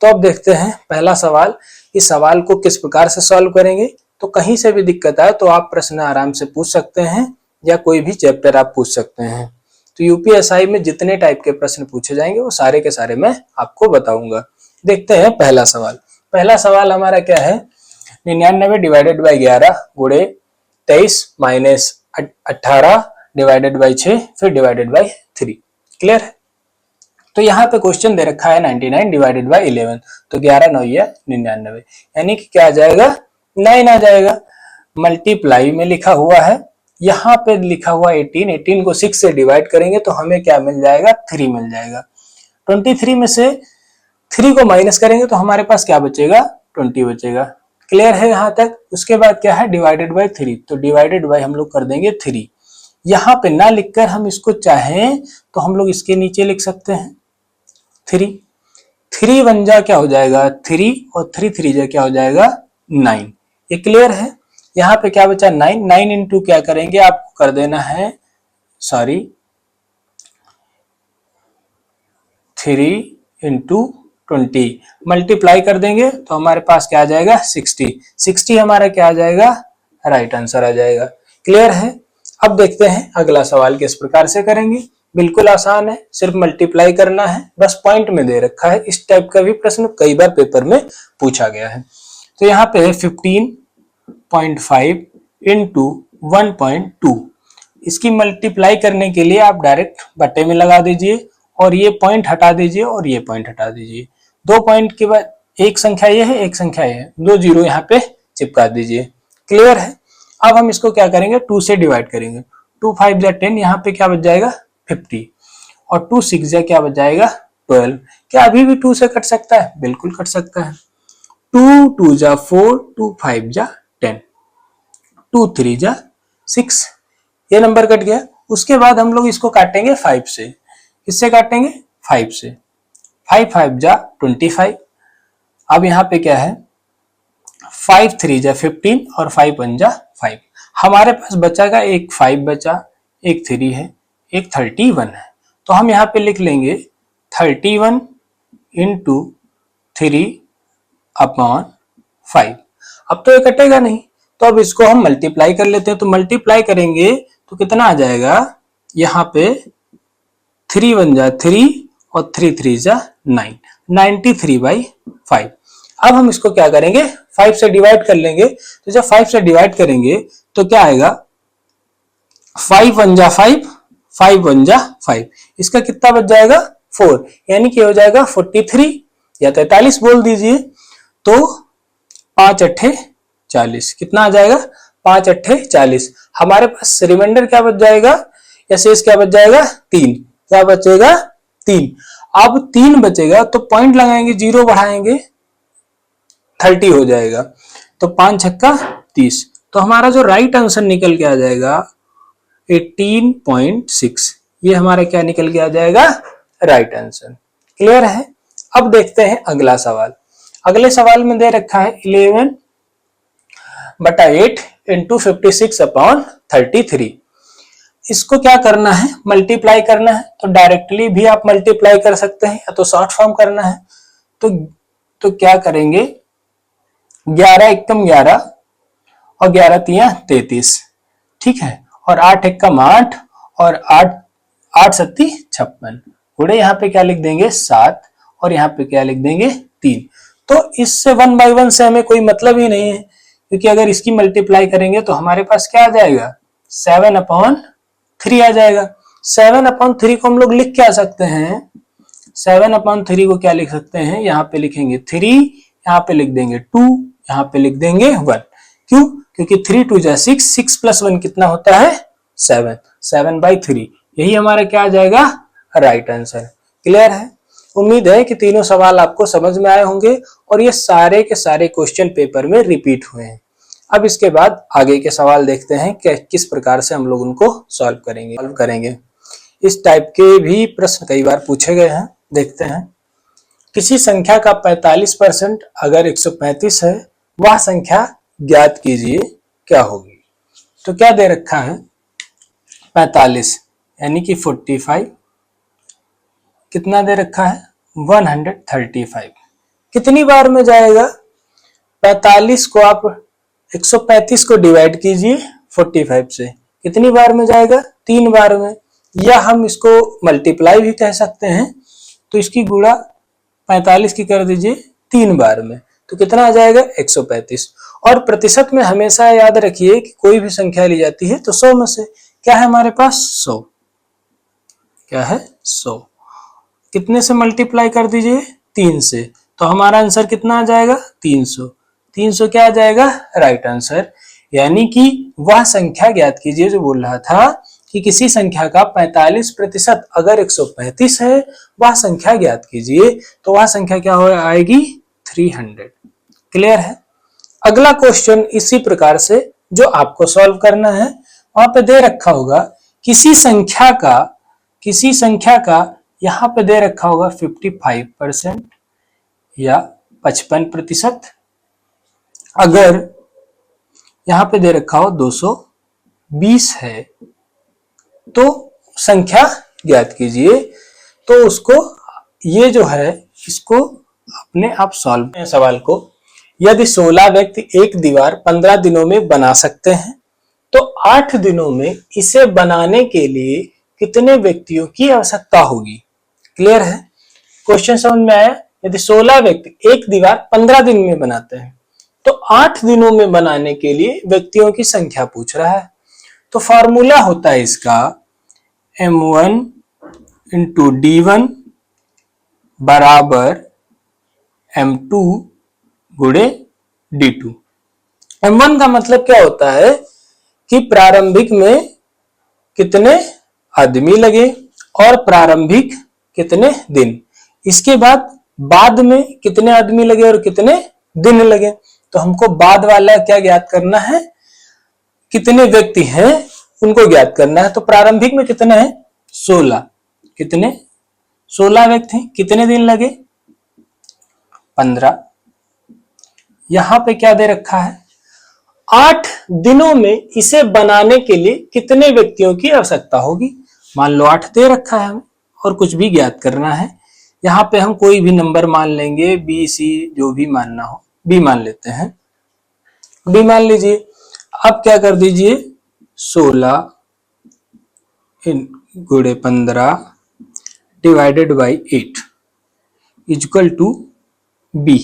तो अब देखते हैं पहला सवाल। इस सवाल को किस प्रकार से सॉल्व करेंगे। तो कहीं से भी दिक्कत आए तो आप प्रश्न आराम से पूछ सकते हैं या कोई भी चैप्टर आप पूछ सकते हैं। तो यूपीएसआई में जितने टाइप के प्रश्न पूछे जाएंगे वो सारे के सारे मैं आपको बताऊंगा। देखते हैं पहला सवाल। पहला सवाल हमारा क्या है, 99 डिवाइडेड बाई 11 गुणे 23 माइनस 18 डिवाइडेड बाई 6 फिर डिवाइडेड बाई 3। क्लियर है। तो यहाँ पे क्वेश्चन दे रखा है 99 डिवाइडेड बाई 11, तो 11 9 या 99, यानी कि क्या आ जाएगा 9 आ जाएगा। मल्टीप्लाई में लिखा हुआ है, यहाँ पे लिखा हुआ 18 को 6 से डिवाइड करेंगे तो हमें क्या मिल जाएगा 3 मिल जाएगा। 23 में से 3 को माइनस करेंगे तो हमारे पास क्या बचेगा 20 बचेगा। क्लियर है यहाँ तक। उसके बाद क्या है डिवाइडेड बाई 3, तो डिवाइडेड बाई हम लोग कर देंगे 3। यहाँ पे ना लिखकर हम इसको चाहें तो हम लोग इसके नीचे लिख सकते हैं 3। 3 1 जा क्या हो जाएगा 3 और 3 3 जा क्या हो जाएगा 9। ये क्लियर है। यहाँ पे क्या बचा 9, 9 इंटू क्या करेंगे आपको कर देना है 3 इंटू 20 मल्टीप्लाई कर देंगे तो हमारे पास क्या आ जाएगा 60। 60 हमारा क्या आ जाएगा राइट आंसर आ जाएगा। क्लियर है। अब देखते हैं अगला सवाल किस प्रकार से करेंगे। बिल्कुल आसान है, सिर्फ मल्टीप्लाई करना है, बस पॉइंट में दे रखा है। इस टाइप का भी प्रश्न कई बार पेपर में पूछा गया है। तो यहाँ पे 15.5 इंटू 1.2, इसकी मल्टीप्लाई करने के लिए आप डायरेक्ट बट्टे में लगा दीजिए और ये पॉइंट हटा दीजिए और ये पॉइंट हटा दीजिए। 2 पॉइंट के बाद एक संख्या ये है, एक संख्या ये है, 2 जीरो यहाँ पे चिपका दीजिए। क्लियर है। अब हम इसको क्या करेंगे 2 से डिवाइड करेंगे। 2 5 जा 10, यहाँ पे क्या बच जाएगा 50 और 2 6 जा क्या बच जाएगा 12। क्या अभी भी 2 से कट सकता है, बिल्कुल कट सकता है। 2 2 जा 4, 2 5 जा 10, 2 3 जा 6, ये नंबर कट गया। उसके बाद हम लोग इसको काटेंगे 5 से। किससे काटेंगे 5 से। 5 5 जा 25। अब यहाँ पे क्या है 5 3 जा 15 और 5 1 जा 5। हमारे पास बचा का एक 5 बचा, एक 3 है, एक 31 है। तो हम यहाँ पे लिख लेंगे 31 इंटू 3 अपॉन 5। अब तो ये कटेगा नहीं, तो अब इसको हम मल्टीप्लाई कर लेते हैं। तो मल्टीप्लाई करेंगे तो कितना आ जाएगा, यहाँ पे 3 1 जा 3 और 3 3 जा 9, 93/5। अब हम इसको क्या करेंगे 5 से डिवाइड कर लेंगे। तो जब 5 से डिवाइड करेंगे तो क्या आएगा 5 1 जा 5, 5 1 जा 5, इसका कितना बच जाएगा 4, यानी कि हो जाएगा 43 या 43 बोल दीजिए। तो 5 8 40, कितना आ जाएगा 5 8 40। हमारे पास रिमाइंडर क्या बच जाएगा या शेष क्या बच जाएगा 3। क्या बचेगा 3। अब 3 बचेगा तो पॉइंट लगाएंगे, जीरो बढ़ाएंगे 30 हो जाएगा। तो 5 छक्का 30, तो हमारा जो राइट आंसर निकल के आ जाएगा 18.6। ये हमारा क्या निकल के आ जाएगा राइट आंसर। क्लियर है। अब देखते हैं अगला सवाल। अगले सवाल में दे रखा है 11/8 इंटू 56/33। इसको क्या करना है मल्टीप्लाई करना है। तो डायरेक्टली भी आप मल्टीप्लाई कर सकते हैं या तो शॉर्ट फॉर्म करना है। तो क्या करेंगे 11 एकम 11 और 11 तिया 33, ठीक है, और 8 एकम 8 और 8 सत्ती 56। गुणे यहाँ पे क्या लिख देंगे 7 और यहाँ पे क्या लिख देंगे 3। तो इससे 1 बाई 1 से हमें कोई मतलब ही नहीं है, क्योंकि अगर इसकी मल्टीप्लाई करेंगे तो हमारे पास क्या आ जाएगा 7/3 आ जाएगा। 7/3 को हम लोग लिख क्या सकते हैं 7/3 को क्या लिख सकते हैं, यहाँ पे लिखेंगे 3, यहाँ पे लिख देंगे 2, यहाँ पे लिख देंगे 1। क्यों, क्योंकि 3 2 जा 6, 6 + 1 कितना होता है 7, 7/3। यही हमारा क्या आ जाएगा राइट आंसर। क्लियर है। उम्मीद है कि तीनों सवाल आपको समझ में आए होंगे और ये सारे के सारे क्वेश्चन पेपर में रिपीट हुए हैं। अब इसके बाद आगे के सवाल देखते हैं कि किस प्रकार से हम लोग उनको सॉल्व करेंगे। इस टाइप के भी प्रश्न कई बार पूछे गए हैं। देखते हैं। किसी संख्या का 45% अगर 135 है, वह संख्या ज्ञात कीजिए क्या होगी। तो क्या दे रखा है 45 यानी कि 45, कितना दे रखा है 135। कितनी बार में जाएगा? 45 को आप 135 को डिवाइड कीजिए 45 से, कितनी बार में जाएगा? 3 बार में। या हम इसको मल्टीप्लाई भी कह सकते हैं, तो इसकी गुणा 45 की कर दीजिए 3 बार में, तो कितना आ जाएगा? 135। और प्रतिशत में हमेशा याद रखिए कि कोई भी संख्या ली जाती है तो 100 में से क्या है हमारे पास? 100। क्या है? 100। कितने से मल्टीप्लाई कर दीजिए? 3 से, तो हमारा आंसर कितना आ जाएगा? 300। 300 क्या आ जाएगा? Right answer. यानी कि वह संख्या ज्ञात कीजिए जो बोल रहा था कि किसी संख्या का 45% अगर 135 है, वह संख्या ज्ञात कीजिए, तो वह संख्या क्या हो आएगी? 300। क्लियर है? अगला क्वेश्चन इसी प्रकार से जो आपको सॉल्व करना है, वहां पे दे रखा होगा किसी संख्या का यहां पे दे रखा होगा 55% या 55%। अगर यहां पे दे रखा हो 220 है, तो संख्या ज्ञात कीजिए। तो उसको ये जो है इसको अपने आप सॉल्व करें सवाल को। यदि 16 व्यक्ति एक दीवार 15 दिनों में बना सकते हैं, तो 8 दिनों में इसे बनाने के लिए कितने व्यक्तियों की आवश्यकता होगी? क्लियर है? क्वेश्चन समझ में आया? यदि 16 व्यक्ति एक दीवार 15 दिन में बनाते हैं, तो 8 दिनों में बनाने के लिए व्यक्तियों की संख्या पूछ रहा है। तो फॉर्मूला होता है इसका M1 इंटू D1 बराबर M2 गुणे D2। M1 का मतलब क्या होता है कि प्रारंभिक में कितने आदमी लगे और प्रारंभिक कितने दिन, इसके बाद में कितने आदमी लगे और कितने दिन लगे। तो हमको बाद वाला क्या ज्ञात करना है? कितने व्यक्ति हैं उनको ज्ञात करना है। तो प्रारंभिक में कितने हैं? 16। कितने? 16 व्यक्ति। कितने दिन लगे? 15। यहां पे क्या दे रखा है? 8 दिनों में इसे बनाने के लिए कितने व्यक्तियों की आवश्यकता होगी। मान लो 8 दे रखा है हमें और कुछ भी ज्ञात करना है। यहाँ पे हम कोई भी नंबर मान लेंगे, बी सी जो भी मानना हो, बी मान लेते हैं, बी मान लीजिए। अब क्या कर दीजिए? 16 गुणे 15 divided by 8 equal to B.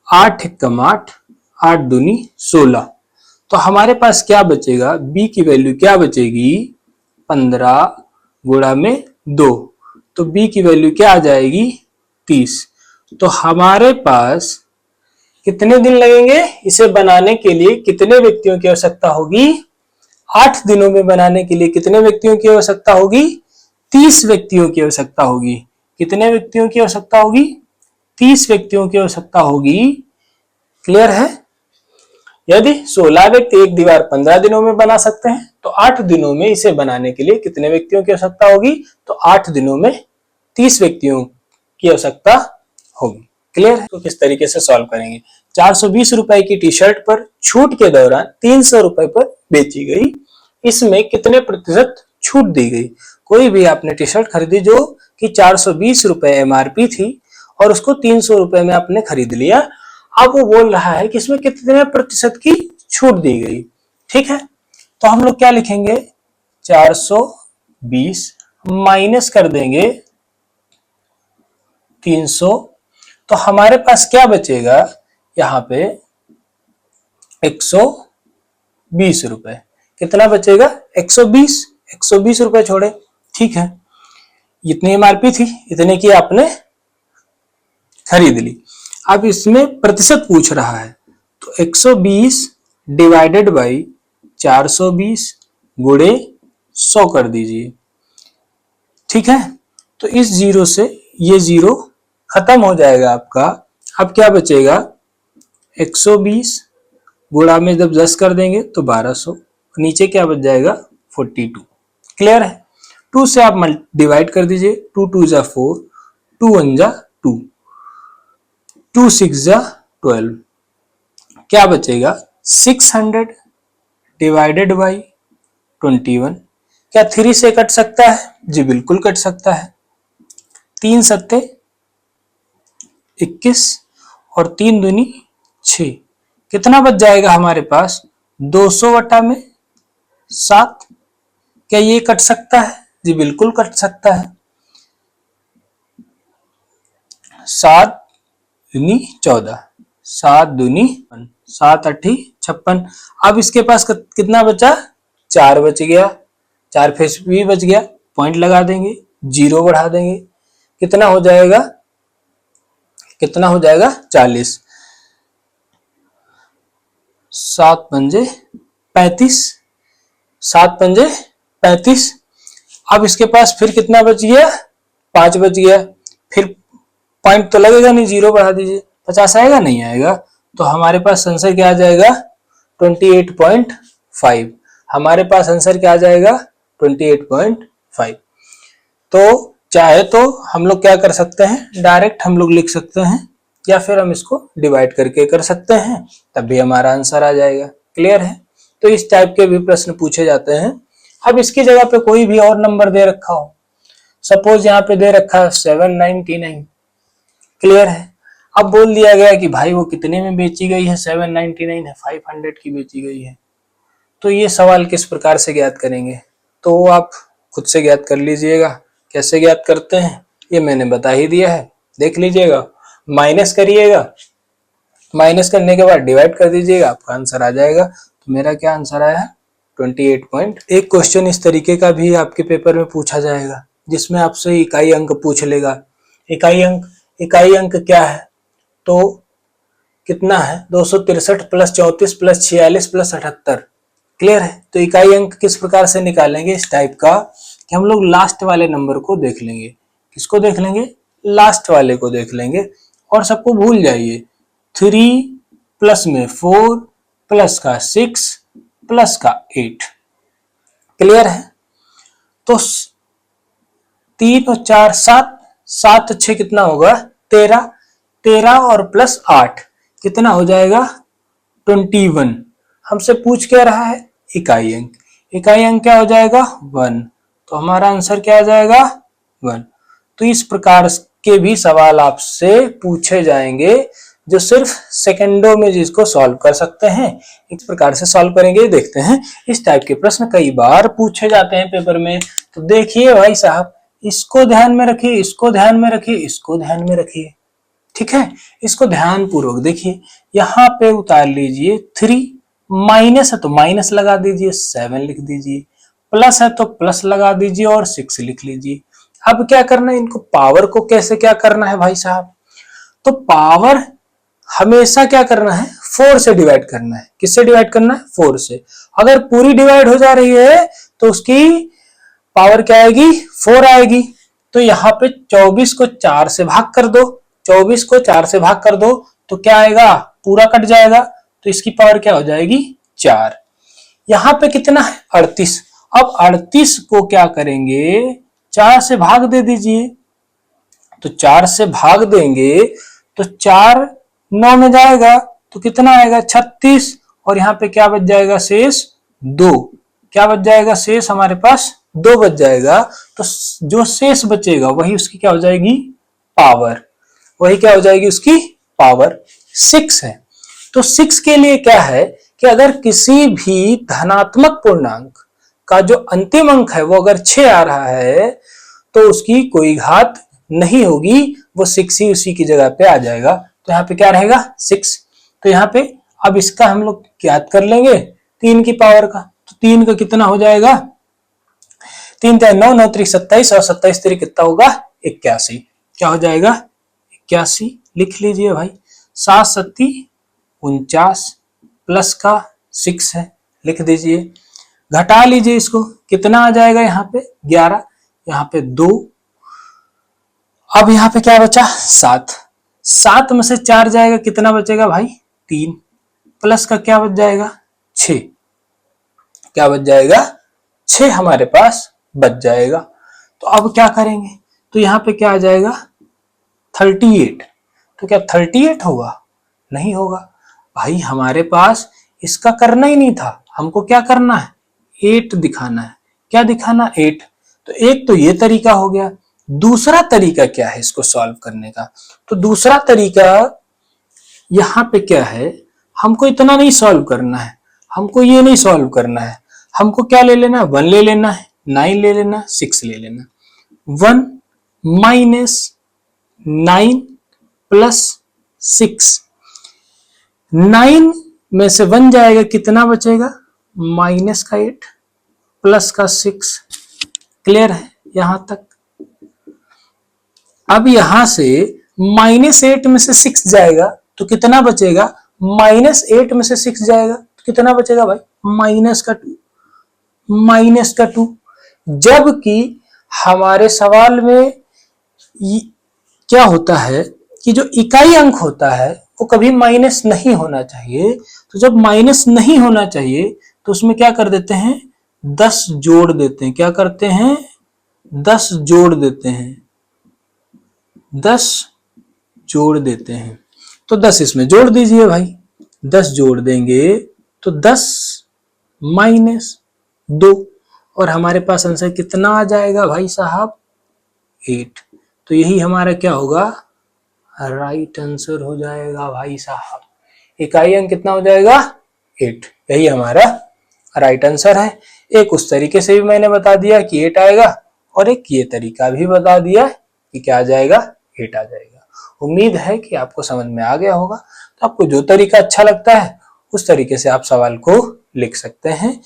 8 एकम 8, 8 दूनी 16। तो हमारे पास क्या बचेगा? बी की वैल्यू क्या बचेगी? 15 गुणा में 2, तो बी की वैल्यू क्या आ जाएगी? 30। तो हमारे पास कितने दिन लगेंगे इसे बनाने के लिए? कितने व्यक्तियों की आवश्यकता होगी? 8 दिनों में बनाने के लिए कितने व्यक्तियों की आवश्यकता होगी? 30 व्यक्तियों की आवश्यकता होगी। कितने व्यक्तियों की आवश्यकता होगी? 30 व्यक्तियों की आवश्यकता होगी। क्लियर है? यदि 16 व्यक्ति एक दीवार 15 दिनों में बना सकते हैं, तो 8 दिनों में इसे बनाने के लिए कितने व्यक्तियों की आवश्यकता होगी? तो 8 दिनों में 30 व्यक्तियों की आवश्यकता होगी। क्लियर है? तो किस तरीके से सॉल्व करेंगे? 420 रुपए की टी शर्ट पर छूट के दौरान 300 रुपए पर बेची गई, इसमें कितने प्रतिशत छूट दी गई? कोई भी आपने टी शर्ट खरीदी जो कि 420 रुपए MRP थी और उसको 300 रुपए में आपने खरीद लिया। अब वो बोल रहा है कि इसमें कितने प्रतिशत की छूट दी गई। ठीक है, तो हम लोग क्या लिखेंगे? 420 माइनस कर देंगे 300, तो हमारे पास क्या बचेगा? यहां पे 120 रुपए। कितना बचेगा? 120 रुपए छोड़े। ठीक है, इतनी MRP थी, इतने की आपने खरीद ली। अब इसमें प्रतिशत पूछ रहा है, तो 120 डिवाइडेड बाई 420 गुणे 100 कर दीजिए। ठीक है, तो इस जीरो से ये जीरो खत्म हो जाएगा आपका। अब क्या बचेगा? 120 गुणा में जब 10 कर देंगे तो 1200, नीचे क्या बच जाएगा? 42। क्लियर है? 2 से आप डिवाइड कर दीजिए। 2 2 जा 4, 2 1 जा 2, 2 6 जा 12। क्या बचेगा? 600 डिवाइडेड बाई 21। क्या 3 से कट सकता है? जी बिल्कुल कट सकता है। 3 सत्ते 21 और 3 दूनी 6, कितना बच जाएगा हमारे पास 200 वटा में 7। क्या ये कट सकता है? जी बिल्कुल कट सकता है। 7 दूनी 14, 7 दूनी 7 अठी 56। अब इसके पास कितना बचा? 4 बच गया, 4 फेस भी बच गया, पॉइंट लगा देंगे, 0 बढ़ा देंगे, कितना हो जाएगा? कितना हो जाएगा? 40। 7 पंजे 35, 7 पंजे 35। अब इसके पास फिर कितना बच गया? 5 बच गया। फिर पॉइंट तो लगेगा नहीं, 0 बढ़ा दीजिए, 50 आएगा? नहीं आएगा। तो हमारे पास आंसर क्या आ जाएगा? 28.5। हमारे पास आंसर क्या आ जाएगा? 28.5। तो चाहे तो हम लोग क्या कर सकते हैं, डायरेक्ट हम लोग लिख सकते हैं, या फिर हम इसको डिवाइड करके कर सकते हैं, तब भी हमारा आंसर आ जाएगा। क्लियर है? तो इस टाइप के भी प्रश्न पूछे जाते हैं। अब इसकी जगह पे कोई भी और नंबर दे रखा हो, सपोज यहाँ पे दे रखा है 799। क्लियर है? अब बोल दिया गया कि भाई वो कितने में बेची गई है? 799 है, 500 की बेची गई है। तो ये सवाल किस प्रकार से ज्ञात करेंगे? तो आप खुद से ज्ञात कर लीजिएगा। कैसे ज्ञात करते हैं ये मैंने बता ही दिया है, देख लीजिएगा। माइनस करिएगा, माइनस करने के बाद डिवाइड कर दीजिएगा, आपका आंसर आ जाएगा। तो मेरा क्या आंसर आया? 28 एक क्वेश्चन इस तरीके का भी आपके पेपर में पूछा जाएगा, जिसमें आपसे इकाई अंक पूछ लेगा। इकाई अंक क्या है? तो कितना है? 263 प्लस 34 प्लस 46 प्लस 78। क्लियर है? तो इकाई अंक किस प्रकार से निकालेंगे इस टाइप का, कि हम लोग लास्ट वाले नंबर को देख लेंगे। किसको देख लेंगे? लास्ट वाले को देख लेंगे, और सबको भूल जाइए। 3 प्लस में 4 प्लस का 6 प्लस का 8। क्लियर है? तो 3 और 4 7, 7 6 कितना होगा? 13, 13 और प्लस 8 कितना हो जाएगा? 21। हमसे पूछ क्या रहा है? इकाई अंक। इकाई अंक क्या हो जाएगा? 1। तो हमारा आंसर क्या आ जाएगा? 1। तो इस प्रकार के भी सवाल आपसे पूछे जाएंगे, जो सिर्फ सेकंडों में जिसको सॉल्व कर सकते हैं। इस प्रकार से सॉल्व करेंगे, देखते हैं। इस टाइप के प्रश्न कई बार पूछे जाते हैं पेपर में। तो देखिए भाई साहब, इसको ध्यान में रखिए, इसको ध्यान में रखिए, इसको ध्यान में रखिए। ठीक है? इसको ध्यान पूर्वक देखिए। यहाँ पे उतार लीजिए 3, माइनस है तो माइनस लगा दीजिए, 7 लिख दीजिए, प्लस है तो प्लस लगा दीजिए और 6 लिख लीजिए। अब क्या करना है, इनको पावर को कैसे क्या करना है भाई साहब? तो पावर हमेशा क्या करना है? 4 से डिवाइड करना है। किससे डिवाइड करना है? 4 से। अगर पूरी डिवाइड हो जा रही है तो उसकी पावर क्या आएगी? 4 आएगी। तो यहाँ पे 24 को 4 से भाग कर दो, 24 को 4 से भाग कर दो, तो क्या आएगा? पूरा कट जाएगा। तो इसकी पावर क्या हो जाएगी? 4। यहाँ पे कितना है? 38। अब 38 को क्या करेंगे? 4 से भाग दे दीजिए। तो 4 से भाग देंगे तो 4 9 में जाएगा, तो कितना आएगा? 36। और यहाँ पे क्या बच जाएगा? शेष 2। क्या बच जाएगा? शेष हमारे पास 2 बच जाएगा। तो जो शेष बचेगा वही उसकी क्या हो जाएगी? पावर। वही क्या हो जाएगी? उसकी पावर 6 है। तो 6 के लिए क्या है कि अगर किसी भी धनात्मक पूर्णांक का जो अंतिम अंक है वो अगर 6 आ रहा है तो उसकी कोई घात नहीं होगी, वो 6 ही उसी की जगह पे आ जाएगा। तो यहाँ पे क्या रहेगा? 6। तो यहाँ पे अब इसका हम लोग ज्ञात कर लेंगे 3 की पावर का। तो 3 का कितना हो जाएगा? 3 3 9 9 3 27 और 27 3 कितना होगा? 81। क्या हो जाएगा? 81 लिख लीजिए भाई। 7 7 49 प्लस का 6 है, लिख दीजिए। घटा लीजिए इसको, कितना आ जाएगा? यहाँ पे 11, यहाँ पे 2। अब यहाँ पे क्या बचा? 7। 7 में से 4 जाएगा, कितना बचेगा भाई? 3। प्लस का क्या बच जाएगा? 6। क्या बच जाएगा? 6 हमारे पास बच जाएगा। तो अब क्या करेंगे? तो यहाँ पे क्या आ जाएगा? 38। तो क्या 38 होगा? नहीं होगा भाई, हमारे पास इसका करना ही नहीं था। हमको क्या करना है? 8 दिखाना है। क्या दिखाना? 8। तो एक तो ये तरीका हो गया। दूसरा तरीका क्या है इसको सॉल्व करने का? तो दूसरा तरीका यहाँ पे क्या है, हमको इतना नहीं सॉल्व करना है, हमको ये नहीं सॉल्व करना है, हमको क्या ले लेना है, 1 ले लेना है, 9 ले लेना है, 6 ले लेना। 1 माइनस 9 प्लस 6, 9 में से 1 जाएगा, कितना बचेगा, माइनस का 8 प्लस का 6। क्लियर है यहां तक। अब यहां से -8 में से 6 जाएगा तो कितना बचेगा, -8 में से 6 जाएगा तो कितना बचेगा भाई, -2। जबकि हमारे सवाल में क्या होता है कि जो इकाई अंक होता है वो कभी माइनस नहीं होना चाहिए। तो जब माइनस नहीं होना चाहिए तो उसमें क्या कर देते हैं, 10 जोड़ देते हैं। क्या करते हैं, 10 जोड़ देते हैं, 10 जोड़ देते हैं। तो 10 इसमें जोड़ दीजिए भाई, 10 जोड़ देंगे तो 10 माइनस 2 और हमारे पास आंसर कितना आ जाएगा भाई साहब, 8। तो यही हमारा क्या होगा, राइट आंसर हो जाएगा भाई साहब। इकाई अंक कितना हो जाएगा, 8। यही हमारा राइट आंसर है। एक उस तरीके से भी मैंने बता दिया कि 8 आएगा और एक ये तरीका भी बता दिया कि क्या आ जाएगा, 8 आ जाएगा। उम्मीद है कि आपको समझ में आ गया होगा। तो आपको जो तरीका अच्छा लगता है उस तरीके से आप सवाल को लिख सकते हैं।